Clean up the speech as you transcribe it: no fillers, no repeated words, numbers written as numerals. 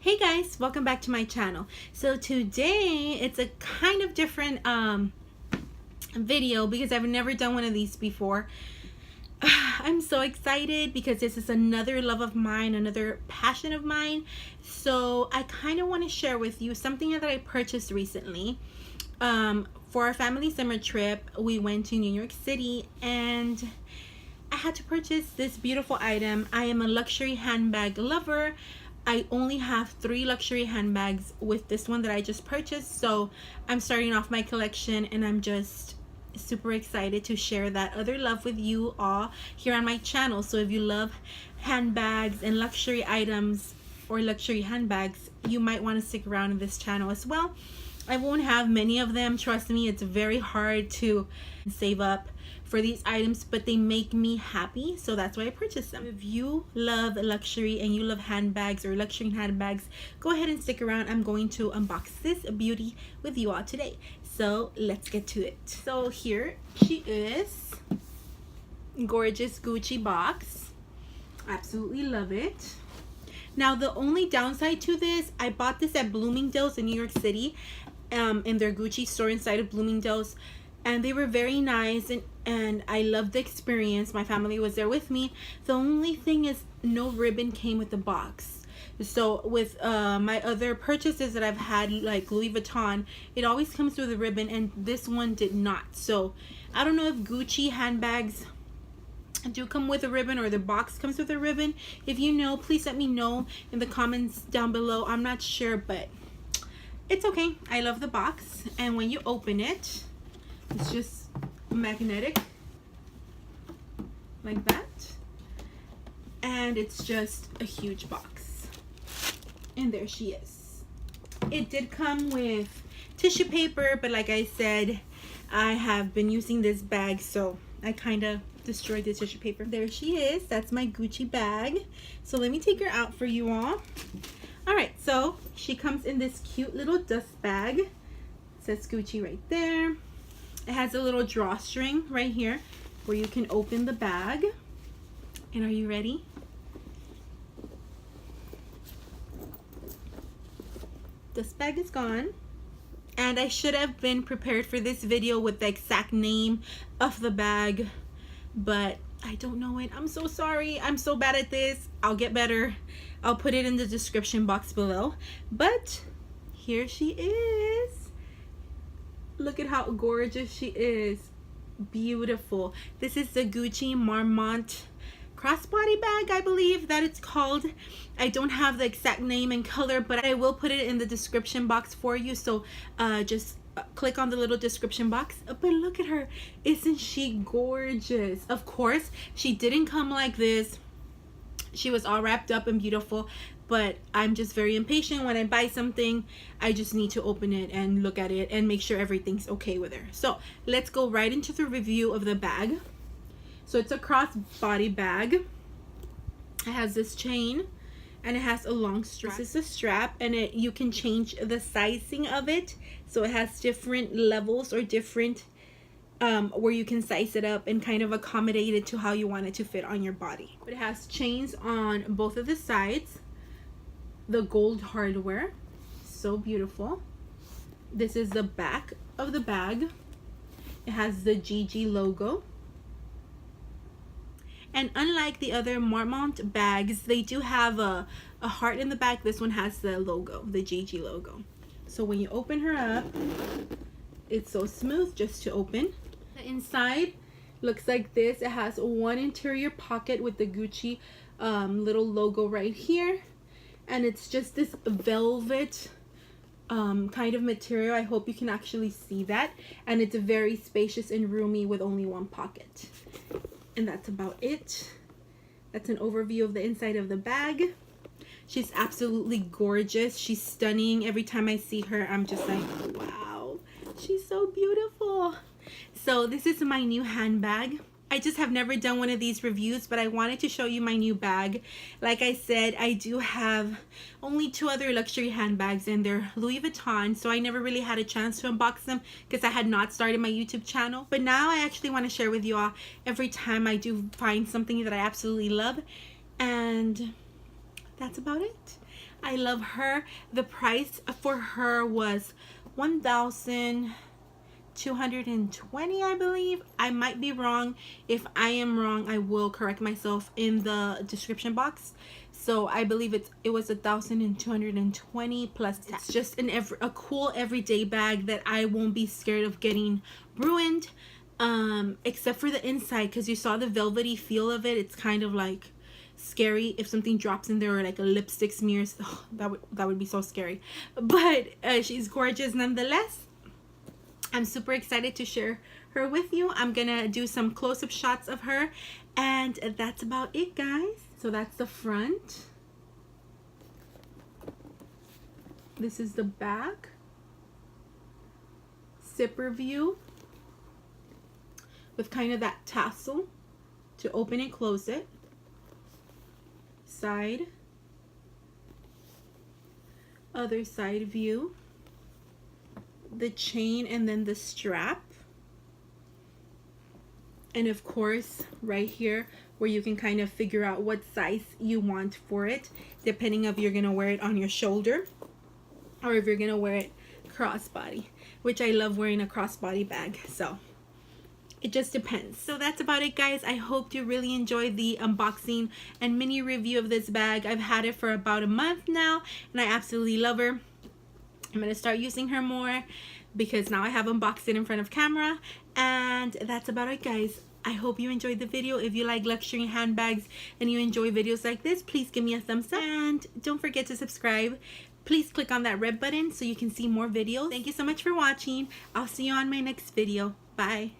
Hey guys, welcome back to my channel. So today it's a kind of different video because I've never done one of these before. I'm so excited because this is another love of mine, another passion of mine. So I kind of want to share with you something that I purchased recently. For our family summer trip, we went to New York City and I had to purchase this beautiful item. I am a luxury handbag lover. I only have 3 luxury handbags with this one that I just purchased, so I'm starting off my collection and I'm just super excited to share that other love with you all here on my channel. So if you love handbags and luxury items or luxury handbags, you might want to stick around in this channel as well. I won't have many of them, trust me. It's very hard to save up for these items, but they make me happy, so that's why I purchased them. If you love luxury and you love handbags or luxury handbags, go ahead and stick around. I'm going to unbox this beauty with you all today, so let's get to it. So here she is, gorgeous Gucci box. Absolutely love it. Now the only downside to this, I bought this at Bloomingdale's in New York City, in their Gucci store inside of Bloomingdale's, and they were very nice and I loved the experience. My family was there with me. The only thing is no ribbon came with the box. So with my other purchases that I've had, like Louis Vuitton, it always comes with a ribbon, and this one did not. So I don't know if Gucci handbags do come with a ribbon or the box comes with a ribbon. If you know, please let me know in the comments down below. I'm not sure, but it's okay. I love the box, and when you open it, it's just magnetic like that, and it's just a huge box, and there she is. It did come with tissue paper, but like I said, I have been using this bag, so I kind of destroyed the tissue paper. There she is. That's my Gucci bag. So let me take her out for you all. Alright, so she comes in this cute little dust bag. It says Gucci right there. It has a little drawstring right here where you can open the bag. And are you ready? This bag is gone. And I should have been prepared for this video with the exact name of the bag, but I don't know it. I'm so sorry. I'm so bad at this. I'll get better. I'll put it in the description box below. But here she is. Look at how gorgeous she is. Beautiful. This is the Gucci Marmont crossbody bag, I believe that it's called. I don't have the exact name and color, but I will put it in the description box for you. So just click on the little description box. But look at her. Isn't she gorgeous? Of course, she didn't come like this. She was all wrapped up and beautiful, but I'm just very impatient. When I buy something, I just need to open it and look at it and make sure everything's okay with her. So let's go right into the review of the bag. So it's a crossbody bag. It has this chain and it has a long strap. This is a strap, and you can change the sizing of it. So it has different levels or different where you can size it up and kind of accommodate it to how you want it to fit on your body. But it has chains on both of the sides. The gold hardware, so beautiful. This is the back of the bag. It has the GG logo. And unlike the other Marmont bags, they do have a heart in the back. This one has the logo, the GG logo. So when you open her up, it's so smooth just to open. The inside looks like this. It has one interior pocket with the Gucci little logo right here. And it's just this velvet kind of material. I hope you can actually see that. And it's very spacious and roomy with only one pocket. And that's about it. That's an overview of the inside of the bag. She's absolutely gorgeous. She's stunning. Every time I see her, I'm just like, wow, she's so beautiful. So this is my new handbag. I just have never done one of these reviews, but I wanted to show you my new bag. Like I said, I do have only 2 other luxury handbags, and they're Louis Vuitton, so I never really had a chance to unbox them because I had not started my YouTube channel. But now I actually want to share with you all every time I do find something that I absolutely love, and that's about it. I love her. The price for her was $1,220, I believe. I might be wrong. If I am wrong, I will correct myself in the description box. So I believe it was $1,220 plus tax. It's just a cool everyday bag that I won't be scared of getting ruined, except for the inside, because you saw the velvety feel of it. It's kind of like scary if something drops in there, or like a lipstick smears. Oh, that would be so scary. But she's gorgeous nonetheless. I'm super excited to share her with you. I'm gonna do some close-up shots of her, and that's about it, guys. So that's the front. This is the back. Zipper view with kind of that tassel to open and close it. Side. Other side view. The chain and then the strap. And of course, right here where you can kind of figure out what size you want for it, depending if you're gonna wear it on your shoulder or if you're gonna wear it crossbody, which I love wearing a crossbody bag, so it just depends. So that's about it, guys. I hope you really enjoyed the unboxing and mini review of this bag. I've had it for about a month now and I absolutely love her. I'm gonna start using her more because now I have unboxed it in front of camera. And that's about it, guys. I hope you enjoyed the video. If you like luxury handbags and you enjoy videos like this, please give me a thumbs up and don't forget to subscribe. Please click on that red button so you can see more videos. Thank you so much for watching. I'll see you on my next video. Bye.